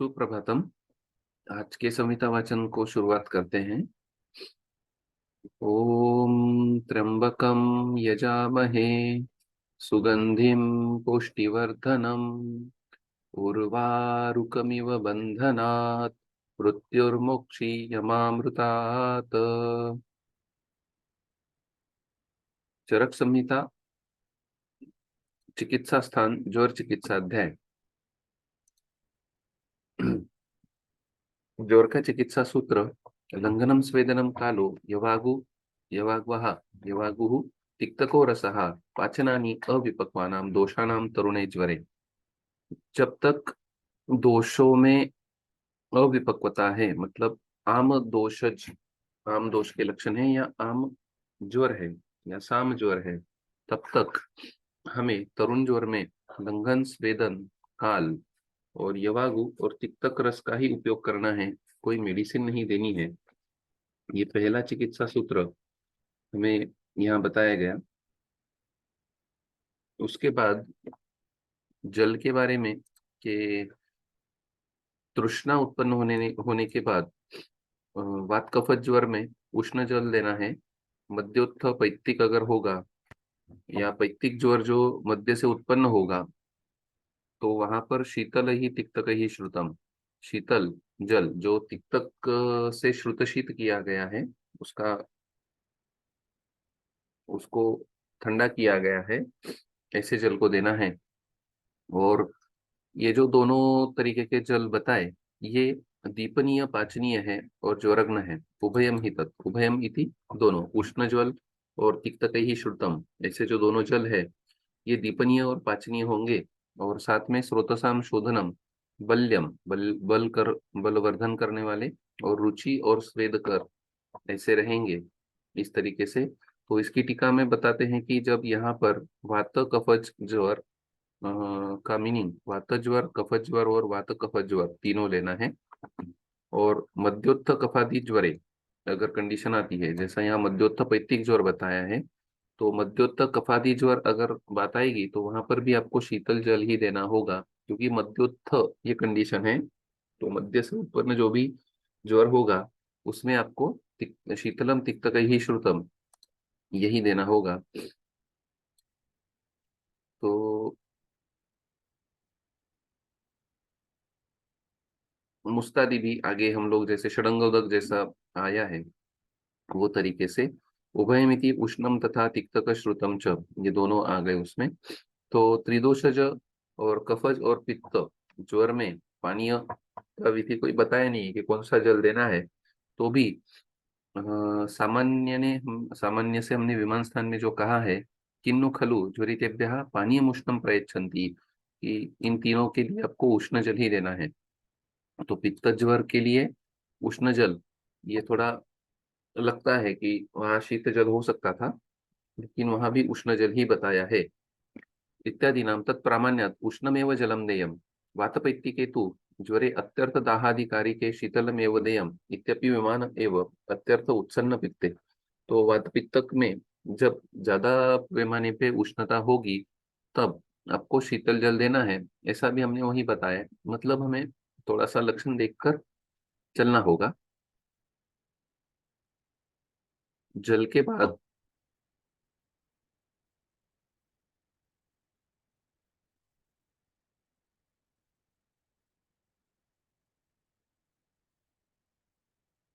सुप्रभातम। आज के संहिता वाचन को शुरुआत करते हैं। ओम त्र्यंबकम यजामहे सुगंधिम पुष्टिवर्धनम उर्वारुकमिव बंधनात् मृत्युर्मुक्षीयमामृतात्। चरक संहिता चिकित्सा स्थान ज्वर चिकित्सा अध्याय। ज्वर का चिकित्सा सूत्र लंघनम स्वेदनम कालो यवागु यवाग्वः यवागुः तिक्तको रसः पाचनानि अविपक्वानाम दोषाणाम तरुणे ज्वरे। जब तक दोषों में अविपक्वता है, मतलब आम दोषज आम दोष के लक्षण है या आम ज्वर है या साम ज्वर है, तब तक हमें तरुण ज्वर में लंघन स्वेदन काल और यवागु और तिक्तक रस का ही उपयोग करना है। कोई मेडिसिन नहीं देनी है। ये पहला चिकित्सा सूत्र हमें यहाँ बताया गया। उसके बाद जल के बारे में कि तृष्णा उत्पन्न होने के बाद वात कफत ज्वर में उष्ण जल देना है। मध्योत्थ पैत्तिक अगर होगा या पैत्तिक ज्वर जो मध्य से उत्पन्न होगा, तो वहां पर शीतल ही तिक्तक ही श्रुतम, शीतल जल जो तिक्तक से श्रुतशीत किया गया है, उसका उसको ठंडा किया गया है, ऐसे जल को देना है। और ये जो दोनों तरीके के जल बताए, ये दीपनीय पाचनीय है और ज्वरग्न है। उभयम ही तत् उभयम इति, दोनों उष्ण जल और तिक्तक ही श्रुतम, ऐसे जो दोनों जल है ये दीपनीय और पाचनीय होंगे। और साथ में स्रोतसाम शोधनम बल्यम बलवर्धन करने वाले और रुचि और स्वेद कर ऐसे रहेंगे इस तरीके से। तो इसकी टीका में बताते हैं कि जब यहाँ पर वात कफज ज्वर का मीनिंग वात ज्वर कफज ज्वर और वात कफज ज्वर तीनों लेना है। और मध्योत्थ कफादि ज्वरे अगर कंडीशन आती है, जैसा यहाँ मध्योत्थ पैत्तिक ज्वर बताया है, तो मध्योत्थ कफादी ज्वर अगर बात आएगी तो वहां पर भी आपको शीतल जल ही देना होगा, क्योंकि मध्योत्थ ये कंडीशन है। तो मध्य से उत्पन्न जो भी ज्वर होगा उसमें आपको शीतलम तिक्तक ही श्रुतम यही देना होगा। तो मुस्तादी भी आगे हम लोग जैसे षडंगोदक जैसा आया है वो तरीके से उभयमिति उष्णम तथा तिक्तक श्रुतम च, ये दोनों आ गए उसमें। तो त्रिदोषज और कफज और पित्त ज्वर में पानीय का विधि कोई बताया नहीं कि कौन सा जल देना है। तो भी सामान्य से हमने विमान स्थान में जो कहा है, किन्नु खलु ज्वरितेभ्यः पानीयम उष्णम प्रयच्छन्ति, कि इन तीनों के लिए आपको उष्ण जल ही देना है। तो पित्त ज्वर के लिए उष्ण जल, ये थोड़ा लगता है कि वहाँ शीत जल हो सकता था, लेकिन वहां भी उष्ण जल ही बताया है। इत्यादि नाम तत्प्रामाण्यात् उष्णमेव जलम देयम वातपैत्तिके तु ज्वरे अत्यर्थ दाहाधिकारी के शीतलमेव देयम इत्यपि विमान एव अत्यर्थ उत्सन्न पित्ते। तो वात पित्तक में जब ज्यादा पैमाने पे उष्णता होगी तब आपको शीतल जल देना है, ऐसा भी हमने वही बताया। मतलब हमें थोड़ा सा लक्षण देखकर चलना होगा। जल के बाद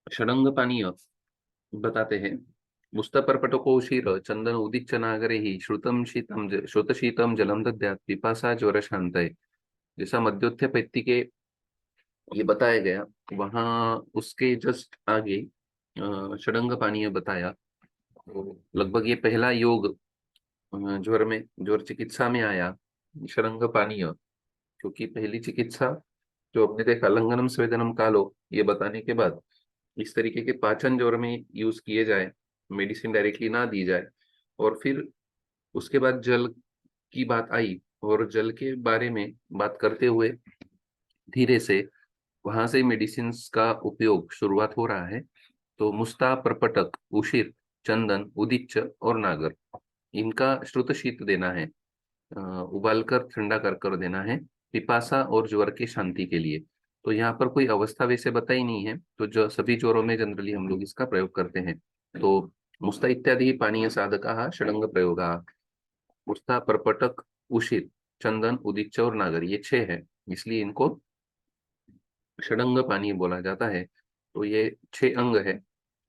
षडंग पानीय बताते हैं। मुस्तपर्पटकोशीर चंदन उदिच्च नागरे ही श्रुत शीतम जलम दद्यात् पिपासा ज्वर शांतये। जैसा मध्योत्थ पैत्ती के ये बताया गया, वहां उसके जस्ट आगे षडंग पानीय बताया। तो लगभग ये पहला योग ज्वर में ज्वर चिकित्सा में आया, षडंग पानीय। क्योंकि पहली चिकित्सा जो हमने देखा लंघनम स्वेदनम कालो, ये बताने के बाद इस तरीके के पाचन ज्वर में यूज किए जाए, मेडिसिन डायरेक्टली ना दी जाए। और फिर उसके बाद जल की बात आई और जल के बारे में बात करते हुए धीरे से वहां से मेडिसिन का उपयोग शुरुआत हो रहा है। तो मुस्ता प्रपटक उशिर चंदन उदिच्च और नागर, इनका श्रुत शीत देना है, उबालकर ठंडा कर कर देना है पिपासा और ज्वर की शांति के लिए। तो यहाँ पर कोई अवस्था वैसे बताई नहीं है, तो जो सभी ज्वरों में जनरली हम लोग इसका प्रयोग करते हैं। तो मुस्ता इत्यादि पानीय साधका षडंग प्रयोगा, मुस्ता, परपटक, उषित, चंदन, उदीच्य और नागर, ये छह है, इसलिए इनको षडंग पानी बोला जाता है। तो ये छह अंग है।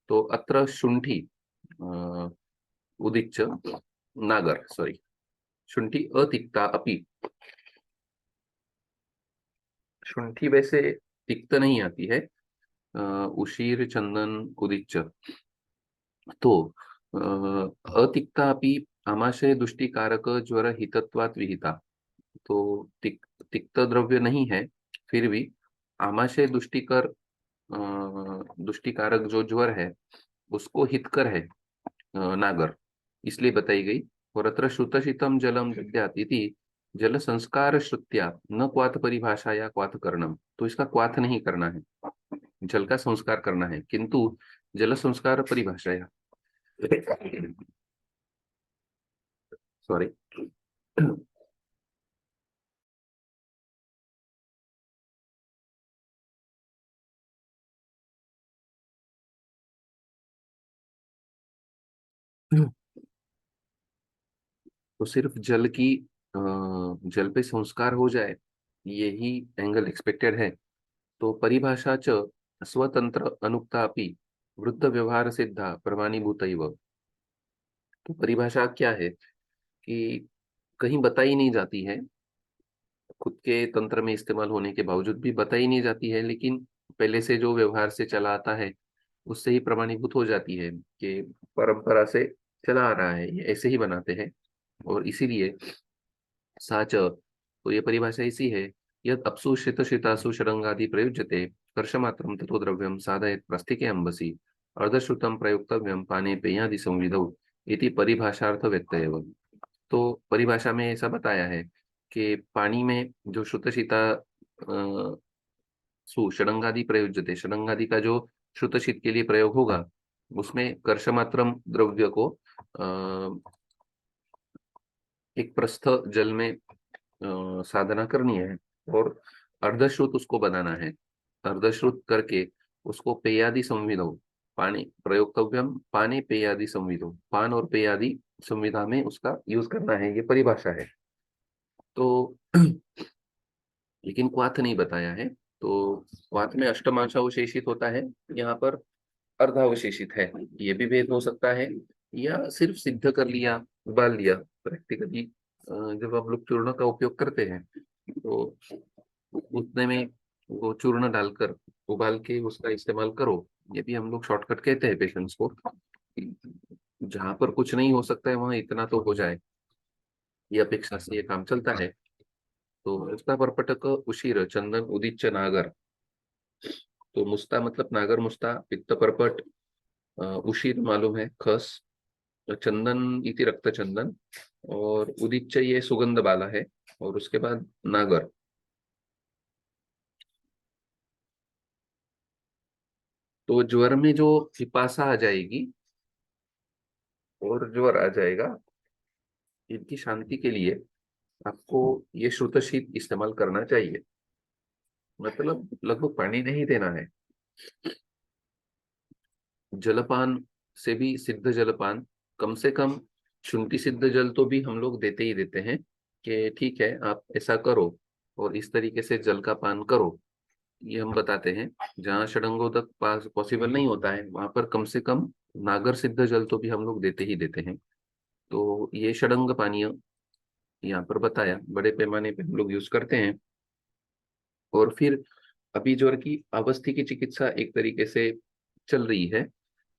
तो अत्र शुंठी, अ, उदीच्य, नागर, सॉरी, शुंठी अतिक्ता अपि, शुंठी वैसे तिक्त नहीं आती है, उशीर, चंदन, उदीच्य। तो अतिक्ता अपि आमाशय दुष्टिकारक ज्वर हितत्वात् विहिता। तो तिक्त द्रव्य नहीं है, फिर भी आमाशय दुष्टिकारक जो ज्वर है उसको हितकर है, नागर, इसलिए बताई गई। और अत्र श्रुतशितम जलम दद्यात् इति जल संस्कार श्रुत्या न क्वाथ परिभाषा या क्वाथ करणम। तो इसका क्वाथ नहीं करना है, जल का संस्कार करना है, किंतु जल संस्कार परिभाषाया, सॉरी, तो सिर्फ जल की जल पे संस्कार हो जाए, यही एंगल एक्सपेक्टेड है। तो परिभाषा च स्वतंत्र अनुक्ता अपि वृद्ध व्यवहार सिद्धा प्रमाणीभूत। तो परिभाषा क्या है कि कहीं बताई नहीं जाती है, खुद के तंत्र में इस्तेमाल होने के बावजूद भी बताई नहीं जाती है, लेकिन पहले से जो व्यवहार से चला आता है उससे ही प्रमाणीभूत हो जाती है कि परंपरा से चला आ रहा है, ये ऐसे ही बनाते हैं। और इसीलिए साच, तो ये परिभाषा इसी है, यद अपसु श्रित श्रितासु शरंगादि प्रयुज्यते कर्षमात्रम ततो द्रव्यम साधयत प्रस्थिके अंबसी अर्धश्रुतम प्रयुक्तव्यम पाने पेयादि संविधौ इति परिभाषार्थ व्यत्यय। तो परिभाषा में ऐसा बताया है कि पानी में जो श्रुतशिता सु षडंगादि प्रयुज्यते, षडंगादि का जो श्रुतशित के लिए प्रयोग होगा, उसमें कर्षमात्रम द्रव्य को एक प्रस्थ जल में साधना करनी है और अर्धश्रुत उसको बनाना है। अर्धश्रुत करके उसको पेयादि संविधो, पानी प्रयोक्तव्यम पाने पेयादि संविधो, पान और पेयादि संविधा में उसका यूज करना है, ये परिभाषा है। तो लेकिन क्वाथ नहीं बताया है। तो क्वाथ में अष्टमांशावशेषित होता है, यहाँ पर अर्धावशेषित है। ये भी भेद हो सकता है, या सिर्फ सिद्ध कर लिया, उबाल लिया। प्रैक्टिकली जब हम लोग चूर्ण का उपयोग करते हैं तो उतने में वो चूर्ण डालकर उबाल के उसका इस्तेमाल करो, ये भी हम लोग शॉर्टकट कहते हैं पेशेंट्स को। जहां पर कुछ नहीं हो सकता है वहां इतना तो हो जाए, ये अपेक्षा से ये काम चलता है। तो मुस्ता, परपटक, उशीर, चंदन, उदीच्य, नागर। तो मुस्ता मतलब नागर मुस्ता, पित्त परपट, उशीर मालूम है खस, चंदन इति रक्त चंदन, और उदीच्य ये सुगंध बाला है, और उसके बाद नागर। तो ज्वर में जो पिपासा आ जाएगी और ज्वर आ जाएगा, इनकी शांति के लिए आपको ये श्रुतशीत इस्तेमाल करना चाहिए। मतलब लगभग पानी नहीं देना है। जलपान से भी सिद्ध जलपान, कम से कम शुंठी सिद्ध जल तो भी हम लोग देते ही देते हैं कि ठीक है आप ऐसा करो और इस तरीके से जल का पान करो, ये हम बताते हैं। जहाँ षडंगोदक पास पॉसिबल नहीं होता है वहां पर कम से कम नागर सिद्ध जल तो भी हम लोग देते ही देते हैं। तो ये षडंग पानीय यहाँ पर बताया, बड़े पैमाने पे हम लोग यूज करते हैं। और फिर अभी ज्वर की अवस्थी की चिकित्सा एक तरीके से चल रही है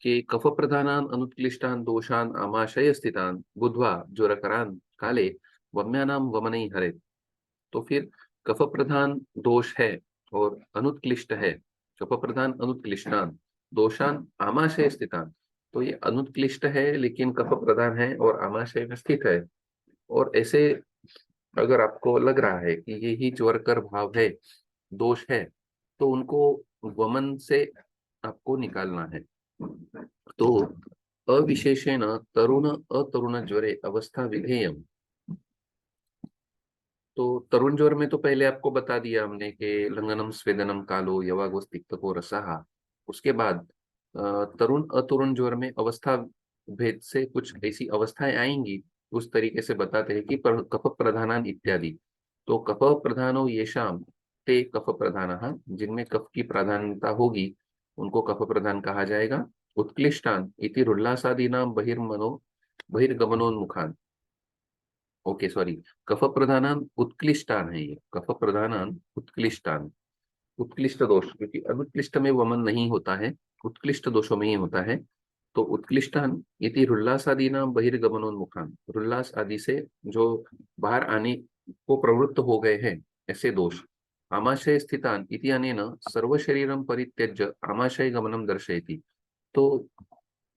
कि कफ प्रधानान अनुत्क्लिष्टान दोषान आमाशय स्थितान बुध्वा ज्वरकरान काले वम्यानाम वमनई हरे। तो फिर कफ प्रधान दोष है और अनुत्क्लिष्ट है, कफ प्रधान अनुत्क्लिष्टान दोषान आमाशय स्थितान। तो ये अनुत्क्लिष्ट है लेकिन कफ प्रधान है और आमाशय में स्थित है। और ऐसे अगर आपको लग रहा है कि यही ज्वरकर भाव है, दोष है, तो उनको वमन से आपको निकालना है। तो अविशेषेण तरुण अतरुण ज्वरे अवस्था विधेयम। तो तरुण ज्वर में तो पहले आपको बता दिया हमने कि लंघनम स्वेदनम कालो यवागोस तिक्तको रसाहा। उसके बाद तरुण अतरुण ज्वर में अवस्था भेद से कुछ ऐसी अवस्थाएं आएंगी, उस तरीके से बताते हैं कि कफ प्रधानान इत्यादि। तो कफ प्रधानो येषाम ते कफ प्रधान, जिनमें कफ की प्राधान्यता होगी उनको कफ प्रधान कहा जाएगा। उत्क्लिष्टान इति रुल्लासादीनाम बहिर्गमनोन्मुखान। ओके सॉरी, कफ प्रधानान उत्क्लिष्टान है ये, कफ प्रधानान उत्क्लिष्टान। उत्कृष्ट दोष, क्योंकि अनुत्कृष्ट में वमन नहीं होता है, उत्कृष्ट दोषों में ही होता है। तो उत्कृष्टान इति रुल्लास आदि नाम बहिर्गमनोन्मुखान, रुल्लास आदि से जो बाहर आने को प्रवृत्त हो गए हैं, ऐसे दोष। आमाशय स्थितान इति अनेन सर्व शरीरम परित्यज्य आमाशय गमनम दर्शयति। तो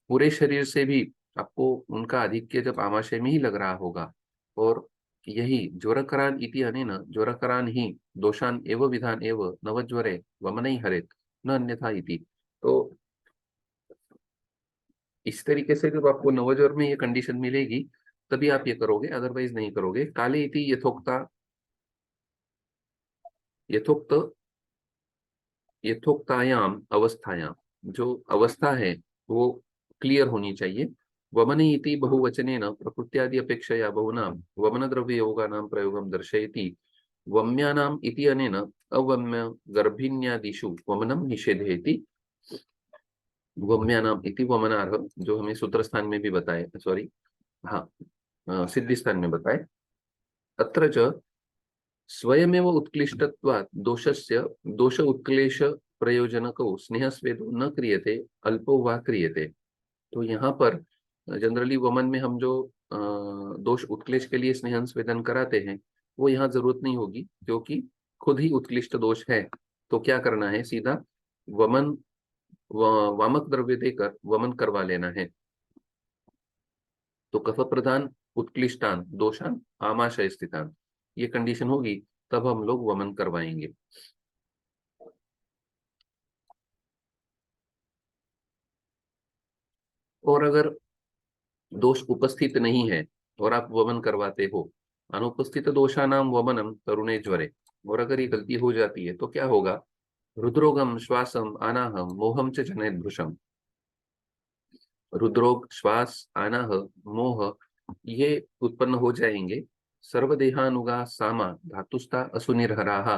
पूरे शरीर से भी आपको उनका आधिक्य जब आमाशय में ही लग रहा होगा, और यही ज्वरकरान इति अनेन ज्वरकरान ही दोषान एव विधान एव नवज्वरे वमनै हरेत न अन्यथा इति। तो इस तरीके से जब आपको नवज्वर में ये कंडीशन मिलेगी तभी आप ये करोगे, अदरवाइज नहीं करोगे। काले इति यथोक्ता, यथोक्त यथोक्तायाम अवस्थायाम, जो अवस्था है वो क्लियर होनी चाहिए। वमने इति बहुवचनेन प्रकृत्यादि अपेक्षया बहुनां वमन द्रव्य योगानां प्रयोगं दर्शयति। वम्यानाम इति अनेन अवम्य गर्भिण्यादिषु वमनम निषेधयति। वम्यानाम इति वमनार्ह, जो हमें सूत्र स्थान में भी बताए, सॉरी हाँ, सिद्धि स्थान में बताए। अत्र च स्वयमेव उत्क्लिष्टत्वात् दोषस्य दोष उत्क्लेश प्रयोजनको स्नेहस्वेदो न क्रियते अल्पो वा क्रियते। तो यहाँ पर जनरली वमन में हम जो दोष उत्क्लेश के लिए स्नेहन स्वेदन कराते हैं वो यहाँ जरूरत नहीं होगी, क्योंकि खुद ही उत्कृष्ट दोष है। तो क्या करना है, सीधा वमन वामक द्रव्य देकर वमन करवा लेना है। तो कफ प्रधान उत्क्लिष्टान दोषान आमाशय स्थितान, ये कंडीशन होगी तब हम लोग वमन करवाएंगे। और अगर दोष उपस्थित नहीं है और आप वमन करवाते हो, अनुपस्थित दोषानाम वमनम तरुणे ज्वरे, और अगर ये गलती हो जाती है तो क्या होगा, रुद्रोगम श्वासम अनाहम मोहम च जनयत भृशम। रुद्रोग, श्वास, अनाह, मोह, ये उत्पन्न हो जाएंगे। सर्वदेहानुगा सामा धातुस्था असुनिर्हराः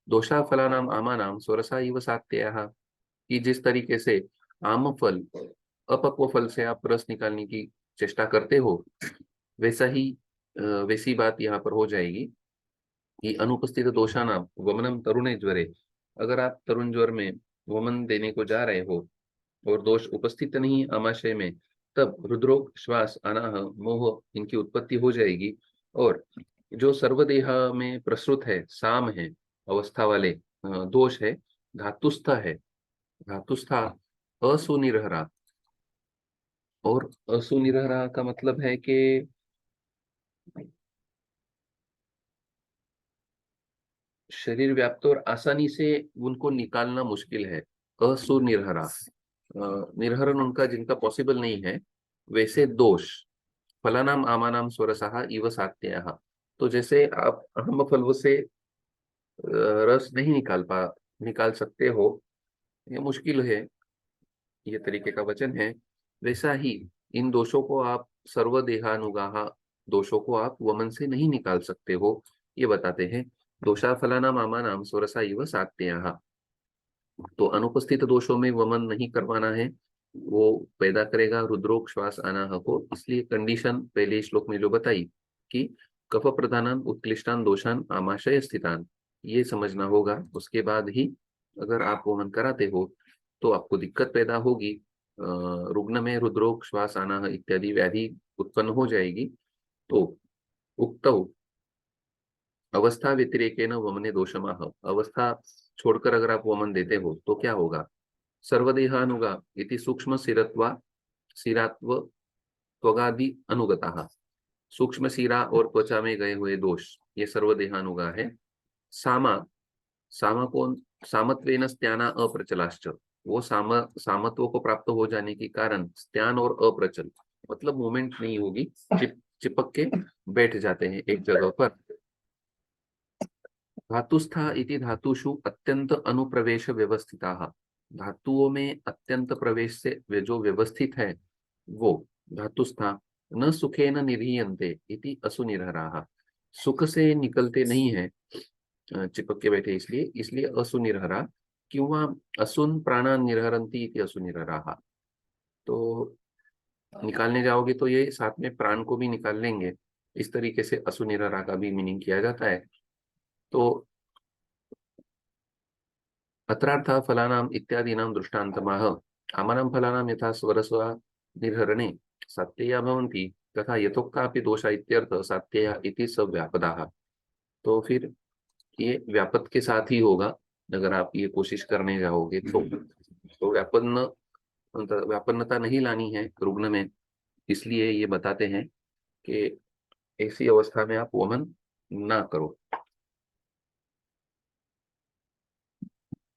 दोषा फलानाम आमानाम स्वरसा इव सात्ययः। कि जिस तरीके से आम फल, अपक्व फल से आप रस निकालने की चेष्टा करते हो, वैसा ही वैसी बात यहाँ पर हो जाएगी कि अनुपस्थित दोषानाम वमनम तरुणे ज्वरे। अगर आप तरुण ज्वर में वमन देने को जा रहे हो और दोष उपस्थित नहीं है आमाशय में, तब रुद्रोग, श्वास, अनाह, मोह इनकी उत्पत्ति हो जाएगी। और जो सर्वदेह में प्रसृत है, साम है, अवस्था वाले दोष है, धातुस्थ है, धातुस्था असुनिरहरा। और असुनिरहरा का मतलब है कि शरीर व्याप्त और आसानी से उनको निकालना मुश्किल है। असुनिरहरा, निर्हरण उनका जिनका पॉसिबल नहीं है, वैसे दोष। फलानाम आमानाम स्वरसः इव सात्ययः। तो जैसे आप आम फलों से रस नहीं निकाल सकते हो, ये मुश्किल है, ये तरीके का वचन है, वैसा ही इन दोषों को आप सर्वदेहानुगाह दोषों को आप वमन से नहीं निकाल सकते हो, ये बताते हैं। दोषा फलानाम आमानाम स्वरसा इव सात्ययः। तो अनुपस्थित दोषों में वमन नहीं करवाना है, वो पैदा करेगा रुद्रोग, श्वास, अनाह को। इसलिए कंडीशन पहले श्लोक में जो बताई कि कफ प्रधानान उत्क्लिष्टान दोषान आमाशय स्थितान, ये समझना होगा। उसके बाद ही अगर आप वमन कराते हो तो आपको दिक्कत पैदा होगी, रुग्ण में रुद्रोग, श्वास, अनाह इत्यादि व्याधि उत्पन्न हो जाएगी। तो उक्त अवस्था व्यतिरेकेन वमने दोषमाह, अवस्था छोड़कर अगर आप वमन देते हो तो क्या होगा, सर्वदेहानुगा इति सूक्ष्म सिरात्व त्वगादि अनुगता। सूक्ष्म सिरा और त्वचा में गए हुए दोष, ये सर्वदेहानुगा है। सामा, सामा कौन, सामत्वेन स्त्याना अप्रचलाश्च, वो सामत्व को प्राप्त हो जाने के कारण स्त्यान और अप्रचल, मतलब मूवमेंट नहीं होगी, चिपक के बैठ जाते हैं एक जगह पर। धातुस्था इति धातुषु अत्यंत अनुप्रवेश व्यवस्थिताः। धातुओं में अत्यंत प्रवेश से वे जो व्यवस्थित है वो धातुस्था। न सुखेन निधीयन्ते इति असुनिर्हराः। सुख से निकलते नहीं है, चिपक के बैठे, इसलिए इसलिए असुनिर्हरा। क्यों? असुन प्राणा निर्हरन्ति इति असुनिर्हराः। तो निकालने जाओगे तो ये साथ में प्राण को भी निकाल लेंगे, इस तरीके से असुनिर्हरा का भी मीनिंग किया जाता है। तो अत्रार्थ फलानाम इत्यादीनां दृष्टान्तमाह। आमनां फलानां यथा स्वरस्वा निर्हरणे सात्यया भवन्ति तथा यथोक्तापि दोषा इत्यर्थ सात्यया इति सब व्यापदाः। तो फिर ये व्यापद के साथ ही होगा, अगर आप ये कोशिश करने जाओगे तो व्यापन्नता नहीं लानी है रुग्ण में। इसलिए ये बताते हैं कि ऐसी अवस्था में आप वमन ना करो।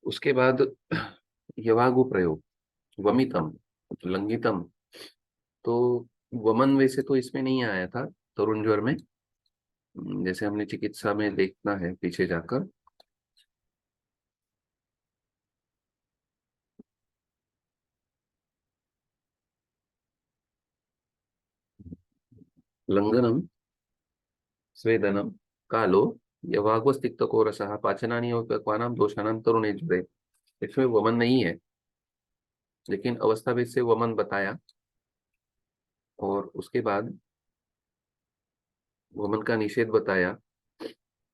उसके बाद यवागु प्रयोग, वमितम, लंघितम। तो वमन वैसे तो इसमें नहीं आया था तरुण ज्वर में, जैसे हमने चिकित्सा में देखना है पीछे जाकर। लंघनम, स्वेदनम, कालो, यवागुस्तिक्तकोरसः पाचनानि और पक्वानां दोषानां तरुणे ज्वरे। इसमें वमन नहीं है, लेकिन अवस्था भेद से वमन बताया। और उसके बाद वमन का निषेध बताया।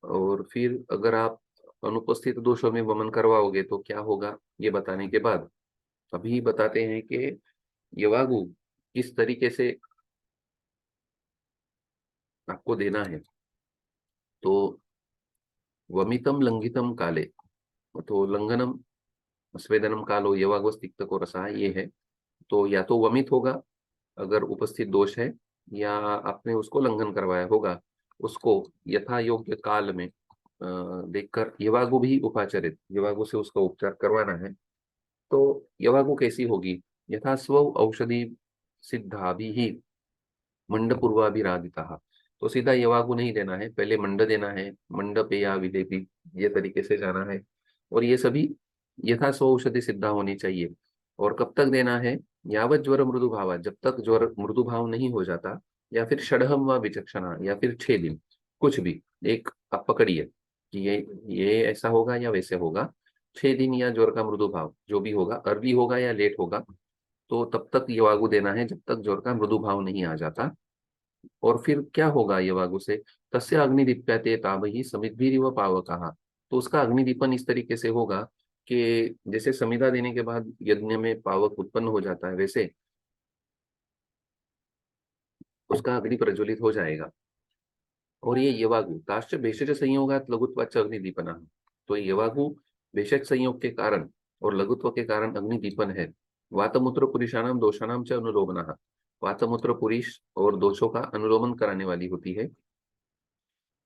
और फिर अगर आप अनुपस्थित दोषों में वमन करवाओगे तो क्या होगा, ये बताने के बाद अभी बताते हैं कि यवागु किस तरीके से आपको देना है। तो वमितम लंघितम काले, तो लंघनम, स्वेदनम, कालो, यवागुस तिक्तको रसा, ये है। तो या तो वमित होगा अगर उपस्थित दोष है, या आपने उसको लंघन करवाया होगा, उसको यथा योग्य काल में देखकर यवागु भी उपाचरित, यवागु से उसका उपचार करवाना है। तो यवागु कैसी होगी? यथा स्व औषधि सिद्धा भी ही मंड पूर्वाभिरादिता। तो सीधा यवागु नहीं देना है, पहले मंड देना है, मंड पेया विलेपी, ये तरीके से जाना है। और ये सभी यथा स्व औषधि सिद्धा होनी चाहिए। और कब तक देना है? यावत ज्वर मृदु भाव, जब तक ज्वर मृदु भाव नहीं हो जाता, या फिर षडहम व विचक्षणा, या फिर 6 दिन, कुछ भी एक आप पकड़िए कि ये ऐसा होगा या वैसे होगा। 6 दिन या ज्वर का मृदु भाव जो भी होगा, अर्ली होगा या लेट होगा, तो तब तक यवागु देना है जब तक ज्वर का मृदु भाव नहीं आ जाता। और फिर क्या होगा यवागु से? तस्य अग्निदीप्यते तावही समिद्भिरिव पावकः। तो उसका अग्निदीपन इस तरीके से होगा कि जैसे समिधा देने के बाद यज्ञ में पावक उत्पन्न हो जाता है, वैसे उसका अग्नि प्रज्वलित हो जाएगा। और ये यवागु ताश्च भेषज संयोगात लघुत्वाच अग्निदीपना। तो यवागु भेषज संयोग के कारण और लघुत्व के कारण अग्निदीपन है। वातमूत्र पुरुषाणाम दोषाणाम च अनुलोमना। वातमूत्र पुरुष और दोषों का अनुलोमन कराने वाली होती है।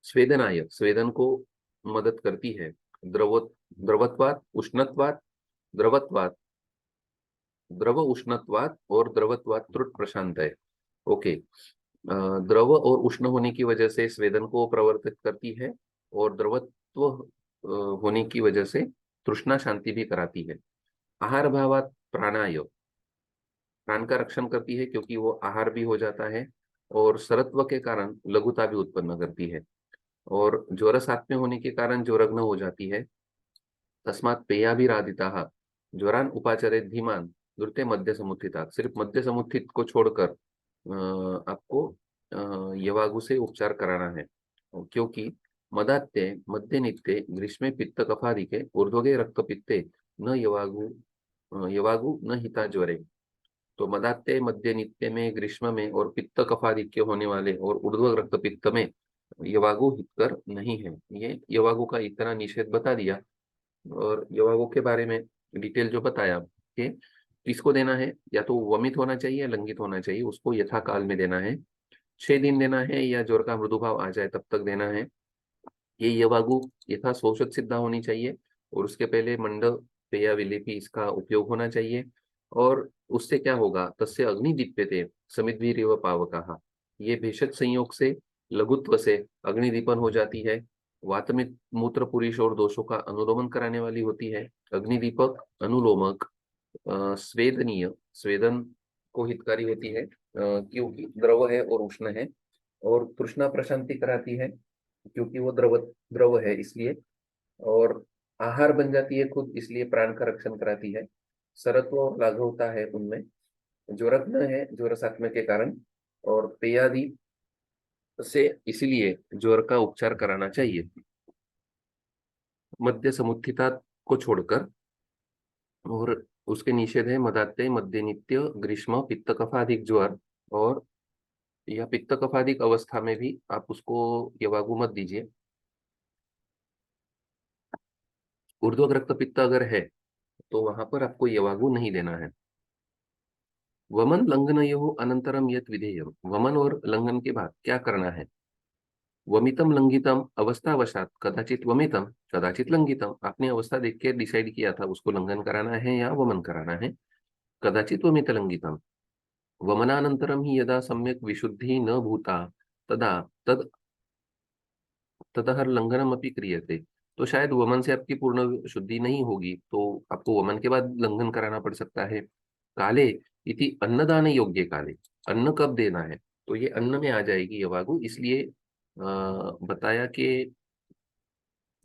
स्वेदनाय, स्वेदन को मदद करती है। द्रव द्रवत्वात उष्णत्वात, द्रवत्वात, द्रव उष्णत्वात और द्रवत्वात त्रुट प्रशांत है। ओके। द्रव और उष्ण होने की वजह से स्वेदन को प्रवर्तित करती है, और द्रवत्व होने की वजह से तृष्णा शांति भी कराती है। आहार भावात प्राणाय, प्राण का रक्षण करती है क्योंकि वो आहार भी हो जाता है, और सरत्व के कारण लघुता भी उत्पन्न करती है। और ज्वर साथ में होने के कारण ज्वरग्न हो जाती है। तस्मात् पेयाभिरादिताः ज्वरान उपाचरे धीमान द्रुते मध्य समुत्थिता। सिर्फ मध्य समुत्थित को छोड़कर आपको यवागु से उपचार कराना है। क्योंकि मदात्ये मध्य नित्ये ग्रीष्मे पित्त कफादिके ऊर्ध्वगे रक्त पित्ते न यवागु न हिता ज्वरे। तो मदात्ये मध्य नित्य में, ग्रीष्म में और पित्त कफादिक्य होने वाले और ऊर्ध्व रक्त पित्त में यवागु हितकर नहीं है। ये यवागु का इतना निषेध बता दिया। और यवागु के बारे में डिटेल जो बताया कि किसको देना है, या तो वमित होना चाहिए या लंघित होना चाहिए, उसको यथाकाल में देना है। 6 दिन देना है, या ज्वर का मृदु भाव आ जाए तब तक देना है। ये यवागु यथा शोषक सिद्धा होनी चाहिए, और उसके पहले मंड पेया विलेपी इसका उपयोग होना चाहिए। और उससे क्या होगा? तस्य अग्नि दीप्यते समिद्भिरेव पावकाः। ये भेषज संयोग से, लघुत्व से अग्निदीपन हो जाती है। वात में मूत्र पुरुष और दोषों का अनुलोमन कराने वाली होती है। अग्निदीपक अनुलोमक, स्वेदनीय, स्वेदन को हितकारी होती है, क्योंकि द्रव है और उष्ण है। और तृष्णा प्रशांति कराती है, क्योंकि वो द्रव द्रव है इसलिए। और आहार बन जाती है खुद, इसलिए प्राण का रक्षण कराती है। सरत्व और लाघवता है उनमें। ज्वरत्न है ज्वरसात्मक के कारण। और पेयादि से इसीलिए ज्वर का उपचार कराना चाहिए। मध्य समुत्थिता को छोड़कर। और उसके निषेध है मदात्य, मध्य नित्य, ग्रीष्म, पित्त कफाधिक ज्वर। और या पित्त कफाधिक अवस्था में भी आप उसको यवागु मत दीजिए। ऊर्ध्व रक्तपित्त अगर है तो वहां पर आपको यवागु नहीं देना है। वमन लंघनयो अनंतरम यत विधेयम, वमन और लंघन के बाद क्या करना है। वमितम लंघितम अवस्थावशात कदाचित वमितम कदाचित लंघितम, आपने अवस्था देख के डिसाइड किया था उसको लंघन कराना है या वमन कराना है। कदाचित वमित लंघितम वमनानंतरम ही यदा सम्यक विशुद्धि न भूता तदा तद तदहर लंघनम अपि क्रियते। तो शायद वमन से आपकी पूर्ण शुद्धि नहीं होगी, तो आपको वमन के बाद लंघन कराना पड़ सकता है। काले इति अन्नदान योग्य काले, अन्न कब देना है, तो ये अन्न में आ जाएगी यवागु, इसलिए बताया कि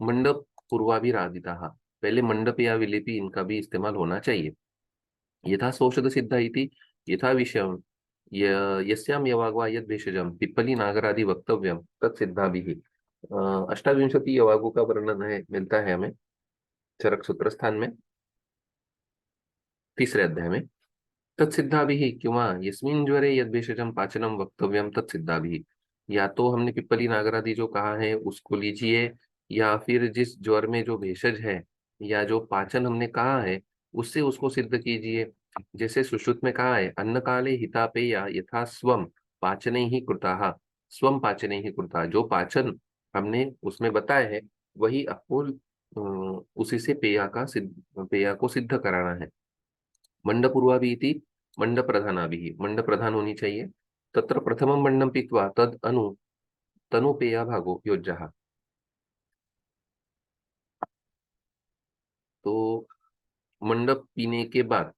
मंडप पूर्वाभिरादिता, पहले मंडप या विलेपी इनका भी इस्तेमाल होना चाहिए। यथा सौषध सिद्ध इति यथा विषयम यस्याम यवाग्वा यद भेषजम पिप्पली नागरादि वक्तव्यम तत्सिद्धाभिः। अष्टाविंशति यवागु का वर्णन है, मिलता है हमें चरक सूत्र स्थान में, तीसरे अध्याय में। तत्सिद्धाभिः किंवा यस्मिन् ज्वरे यद भेषजम पाचनम वक्तव्यम तत्सिद्धाभिः। या तो हमने पिप्पली नागरादि जो कहा है उसको लीजिए, या फिर जिस ज्वर में जो भेषज है या जो पाचन हमने कहा है उससे उसको सिद्ध कीजिए। जैसे सुश्रुत में कहा है अन्न काले हितापेया यथा स्वम पाचने ही कृता, स्वम पाचने ही कृता, जो पाचन हमने उसमें बताया है वही आपको उसी से पेया को सिद्ध कराना है। मंड पूर्वाभि मंड प्रधाना भी, मंड प्रधान होनी चाहिए। तत्र प्रथमं मंडम पीत्वा तद अनु तनुपेया भागो योज्यः। तो मंडप पीने के बाद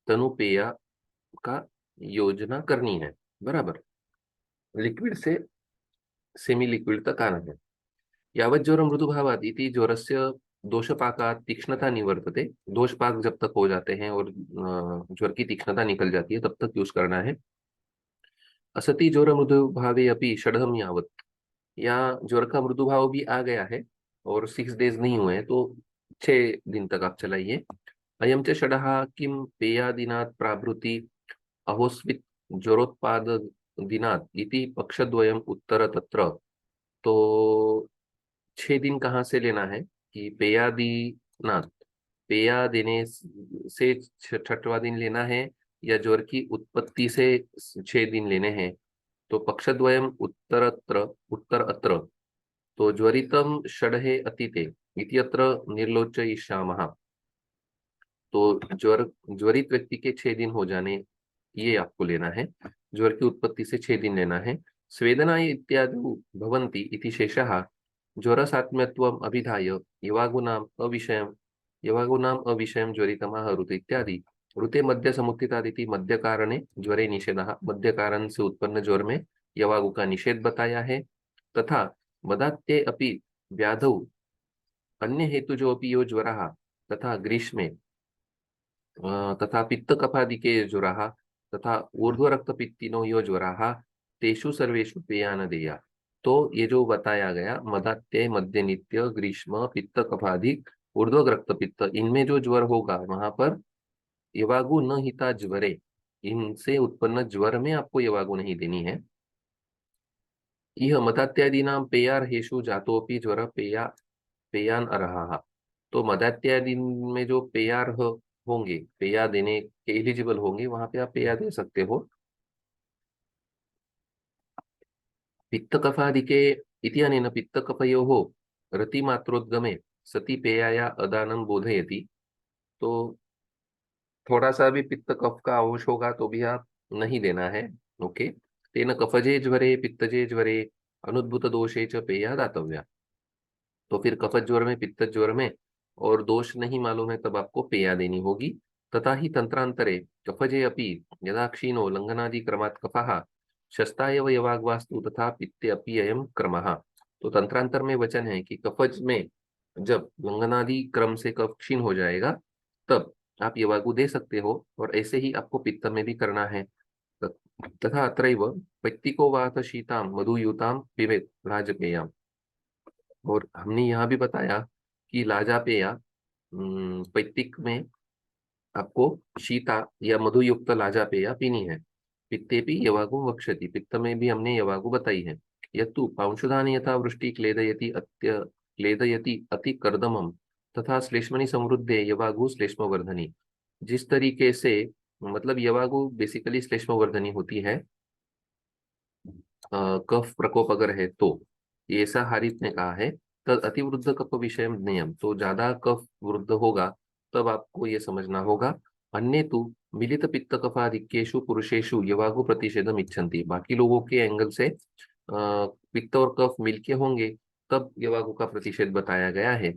तनुपेया का योजना करनी है, बराबर। लिक्विड से सेमी लिक्विड तक आना है। यावत ज्वर मृदुभावात इति ज्वरस्य दोषपाकात तीक्ष्णता निवर्तते, दोषपाक जब तक हो जाते हैं और ज्वर की तीक्ष्णता निकल जाती है तब तक यूज करना है। असति ज्वर मृदु भावे अपि षडहम यावत, या ज्वर का मृदु भाव भी आ गया है और 6 डेज नहीं हुए हैं तो 6 दिन तक आप चलाइए। अयम च षडः किम पेयादिनात् प्राभृति अहोस्वित ज्वरोत्पाद दिनात् इति पक्षद्वयम उत्तर तत्र। तो 6 दिन कहाँ से लेना है कि पेयादिनात्, पेया देने से छठवां दिन लेना है, या ज्वर की उत्पत्ति से 6 दिन लेने हैं। तो पक्षद्वयम उत्तरत्र उत्तर अत्र। तो ज्वरितम षडहे अतीते इत्यत्र निर्लोचयिष्यामः। तो ज्वरित व्यक्ति के 6 दिन हो जाने, ये आपको लेना है। ज्वर की उत्पत्ति से 6 दिन लेना है। स्वेदना इत्यादि भवन्ति इति शेषः ज्वरसात्म्यत्वम् अभिधाय यवागुनाम अविषयम यवागुनाम अविषयम ज्वरितमः ऋतु इत्यादि। ऋते मध्य समुत्थितादिति मध्य कारणे ज्वरे निषेधः, मध्य कारण से उत्पन्न ज्वर में यवागु का निषेध बताया है। तथा मदात्ये अपि व्याधौ अन्य हेतु जो अपि यो ज्वरः तथा ग्रीष्मे तथा पित्त कफादिके ज्वरः तथा ऊर्ध्व रक्तपित्तिनो यो ज्वरः तेषु सर्वेषु पेयान देया। तो ये जो बताया गया मदात्य मध्य नित्य ग्रीष्म पित्त कफाधिक ऊर्ध्व रक्तपित्त, इनमें जो ज्वर होगा वहां पर यवागु न हिता ज्वरे, इनसे उत्पन्न ज्वर में आपको यवागु नहीं देनी है। यह मदात्यादीनां पेयारहेषु जातोपि ज्वर पेयान अरहा। तो मदात्यादि में जो होंगे, पेया देने के एलिजिबल होंगे, वहां पे आप पेया दे सकते हो। पित्त कफादिके इति अनेन पित्त कफयोः रतिमात्रोद्गमे सति पेयाया अदानं बोधयति। तो थोड़ा सा भी पित्त कफ का अंश होगा तो भी आप नहीं देना है। ओके। तेन कफजे ज्वरे पित्तजे ज्वरे अनुद्भूत दोषे च पेया दातव्या। तो फिर कफत ज्वर में, पित्त ज्वर में और दोष नहीं मालूम है तब आपको पेया देनी होगी। तथा ही तंत्रांतरे कफजे अपि यदा क्षीणो लंघनादि क्रमात् कफः शस्तायव यवाग्वास्तु तथा पित्ते अपि अयम क्रमः। तो तंत्रांतर में वचन है कि कफज में जब लंघनादि क्रम से कफ क्षीण हो जाएगा तब आप यवागु दे सकते हो, और ऐसे ही आपको पित्त में भी करना है। तथा अत्रैव पैत्तिको वात शीतां मधुयुतां पिबेत् राजपेयाम्। और हमने यहाँ भी बताया कि लाजापेया पैत्तिक में आपको शीता या मधुयुक्त लाजापेया पीनी है। पित्ते भी यवागु वक्षति, पित्त में भी हमने यवागु बताई है। यत्तु पांशुधानि यथा वृष्टि क्लेदयति अति कर्दमम तथा श्लेष्मणि समृद्धे यवागु श्लेष्मवर्धनी। जिस तरीके से, मतलब यवागु बेसिकली श्लेष्मवर्धनी होती है, कफ प्रकोप अगर है तो, ये ऐसा हारित ने कहा है। तद अतिवृद्ध कफ विषय नियम, तो ज्यादा कफ वृद्ध होगा तब आपको ये समझना होगा। अन्य तो मिलित पित्त कफाधिक्येषु पुरुषेषु यवागु प्रतिषेधम इच्छन्ति, बाकी लोगों के एंगल से पित्त और कफ मिलके होंगे तब यवागु का प्रतिषेध बताया गया है।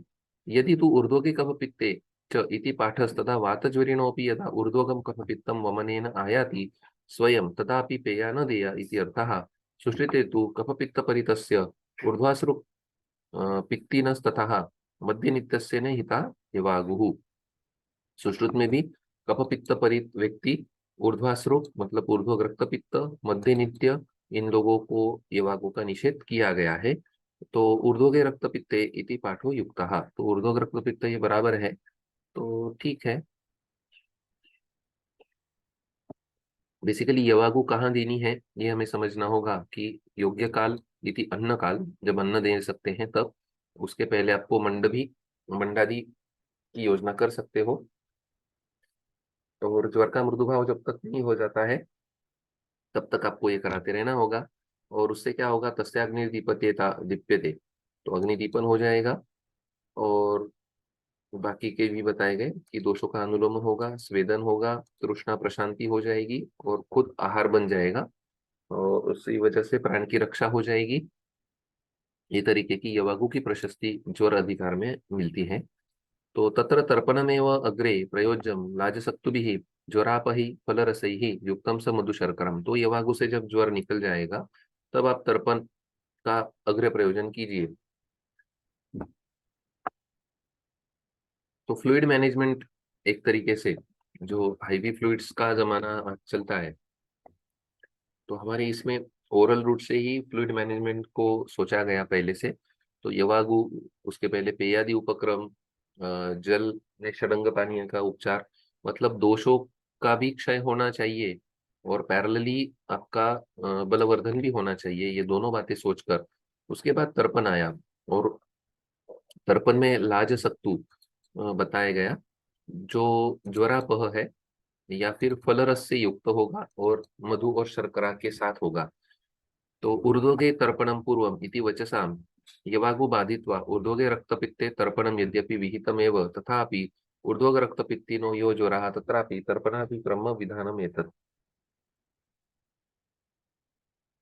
यदि तु ऊर्ध्वगे कफ पित्ते च इति पाठस्तदा वातज्वरिणोऽपि यदा ऊर्ध्वगम कफ पित्तम वमनेन आयाति स्वयं तदापि पेया न देया इति अर्थः। सुश्रुते तु कफपित्तपरितस्य ऊर्ध्वाश्रु पित्तिनस्ततः मध्य नित्यस्य न हिता यवागुः। सुश्रुत में भी कफपित्त परित व्यक्ति ऊर्ध्वाश्रु मतलब ऊर्ध्व रक्तपित्त, मध्य नित्य, इन लोगों को यवागु का निषेध किया गया है। तो ऊर्ध्वगे रक्तपित्ते इति पाठो युक्तः, तो ऊर्ध्व रक्तपित्त ये बराबर है, तो ठीक है। बेसिकली यवागु कहाँ देनी है ये हमें समझना होगा कि योग्य काल इति अन्न काल, जब अन्न दे सकते हैं तब। उसके पहले आपको मंडादि की योजना कर सकते हो। और ज्वर का मृदुभाव जब तक नहीं हो जाता है तब तक आपको ये कराते रहना होगा। और उससे क्या होगा, तस्याग्नि दीपते दीप्यते, तो अग्निदीपन हो जाएगा। और बाकी के भी बताए गए कि दोषों का अनुलोमन होगा, स्वेदन होगा, तृष्णा प्रशांति हो जाएगी और खुद आहार बन जाएगा, और उसी वजह से प्राण की रक्षा हो जाएगी। ये तरीके की यवागु की प्रशस्ति ज्वर अधिकार में मिलती है। तो तत्र तर्पणमेव अग्रे प्रयोज्यम लाजसक्तुभिः ज्वरापहि फलरसैः युक्तम स मधुशर्करम। तो यवागु से जब ज्वर निकल जाएगा तब आप तर्पण का अग्र प्रयोजन कीजिए। तो फ्लूइड मैनेजमेंट एक तरीके से, जो आईवी फ्लूइड्स का जमाना आज चलता है, तो हमारे इसमें ओरल रूट से ही फ्लूइड मैनेजमेंट को सोचा गया पहले से। तो यवागु, उसके पहले पेयादि उपक्रम, जल में षडंग पानीय का उपचार, मतलब दोषों का भी क्षय होना चाहिए और पैरेलली आपका बलवर्धन भी होना चाहिए, ये दोनों बातें सोचकर उसके बाद तर्पण आया। और तर्पण में लाज सत्तू बताया गया, जो ज्वरापह है या फिर फलरस से युक्त होगा और मधु और शर्करा के साथ होगा। तो ऊर्ध्वगे तर्पणम पूर्वम इति वचसाम यवागु बाधित्वा ऊर्ध्वगे रक्तपित्ते तर्पणम यद्यपि विहितमेव तथापि ऊर्ध्वग रक्तपित्तिनो यो ज्वरः तत्रापि तर्पणापि क्रम विधानम एतत्।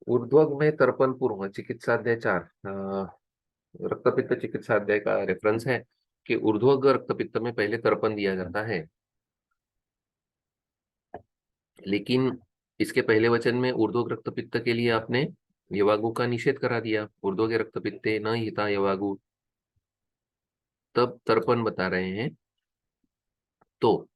ऊर्ध्वग में तर्पण पूर्व चिकित्साध्याय 4, रक्तपित्त चिकित्साध्याय का रेफरेंस है कि ऊर्ध्वग रक्तपित्त में पहले तर्पण दिया जाता है। लेकिन इसके पहले वचन में ऊर्ध्व रक्तपित्त के लिए आपने यवागु का निषेध करा दिया, ऊर्ध्व के रक्तपित्ते न हिता यवागु, तब तर्पण बता रहे हैं। तो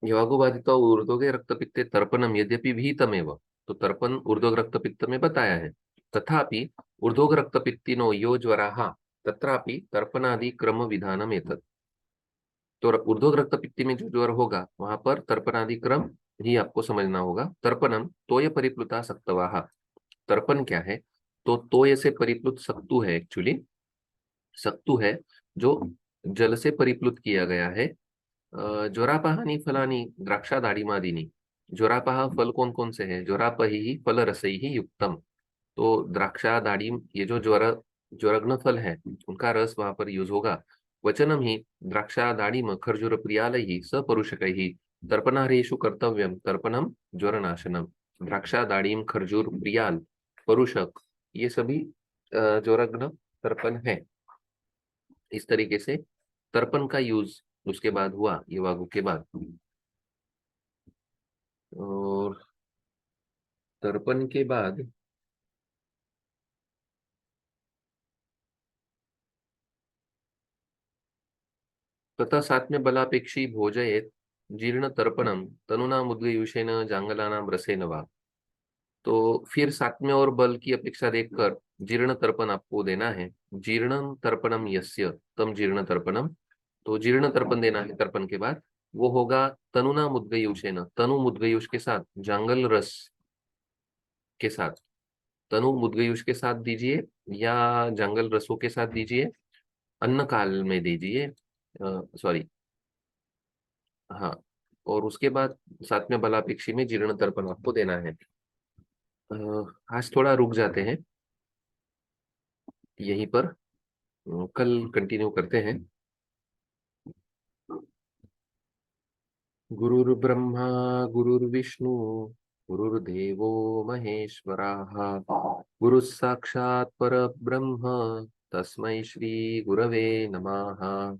यवागु बाधित ऊर्ध्व के रक्तपित्ते तर्पणम यद्यपि विहितमेव, तो तर्पण ऊर्ध्व रक्तपित्त में बताया है। तथापि ऊर्ध्व रक्तपित्तिनो यो ज्वराः तत्रापि तर्पणादि क्रम विधानम एतत्। तो ऊर्ध्व रक्तपित्ति में जो ज्वर होगा वहां पर तर्पणादि क्रम ही आपको समझना होगा। तर्पणम तोय परिप्लुता सक्तवाहा, तर्पण क्या है, तो तोय से परिप्लुत सक्तु है, एक्चुअली सक्तु है जो जल से परिप्लुत किया गया है। ज्वरापहानि फलानि द्राक्षा दाड़िमादिनी, ज्वरापहा फल कौन कौन से हैं, ज्वरापही ही फल रसई ही युक्तम। तो द्राक्षा दाड़िम ये जो ज्वरग्न फल है उनका रस वहां पर यूज होगा। वचनम ही द्राक्षा दाड़िम खर्जूर प्रियालय स परुषकै तर्पणारेषु कर्तव्यम तर्पणम ज्वरनाशनम। द्राक्षा दाड़िम खर्जूर प्रियाल परुषक ये सभी ज्वरग्न तर्पण है। इस तरीके से तर्पण का यूज उसके बाद हुआ, इवागो के बाद। और तर्पण के बाद तथा सात्म्य बलापेक्षी भोजयेत जीर्ण तर्पणम तनुना मुद्गयूषेण जांगलानाम रसेन वा। तो फिर सात्म्य और बल की अपेक्षा देखकर जीर्ण तर्पण आपको देना है। जीर्ण तर्पणम यस्य तम जीर्ण तर्पणम। तो जीर्ण तर्पण देना है तर्पण के बाद। वो होगा तनुना मुद्गयूषेण, तनु मुद्गयूष के साथ, जांगल रस के साथ। तनु मुद्गयूष के साथ दीजिए या जंगल रसों के साथ दीजिए, अन्न काल में दीजिए, सॉरी, हाँ। और उसके बाद साथ में बलापेक्षी में जीर्ण तर्पण आपको देना है। आज थोड़ा रुक जाते हैं यहीं पर, कल कंटिन्यू करते हैं। गुरुर्ब्रह्मा गुरुर्विष्णु गुरुर्देवो महेश्वराः, गुरुः साक्षात् परब्रह्म तस्मै श्री गुरवे नमः।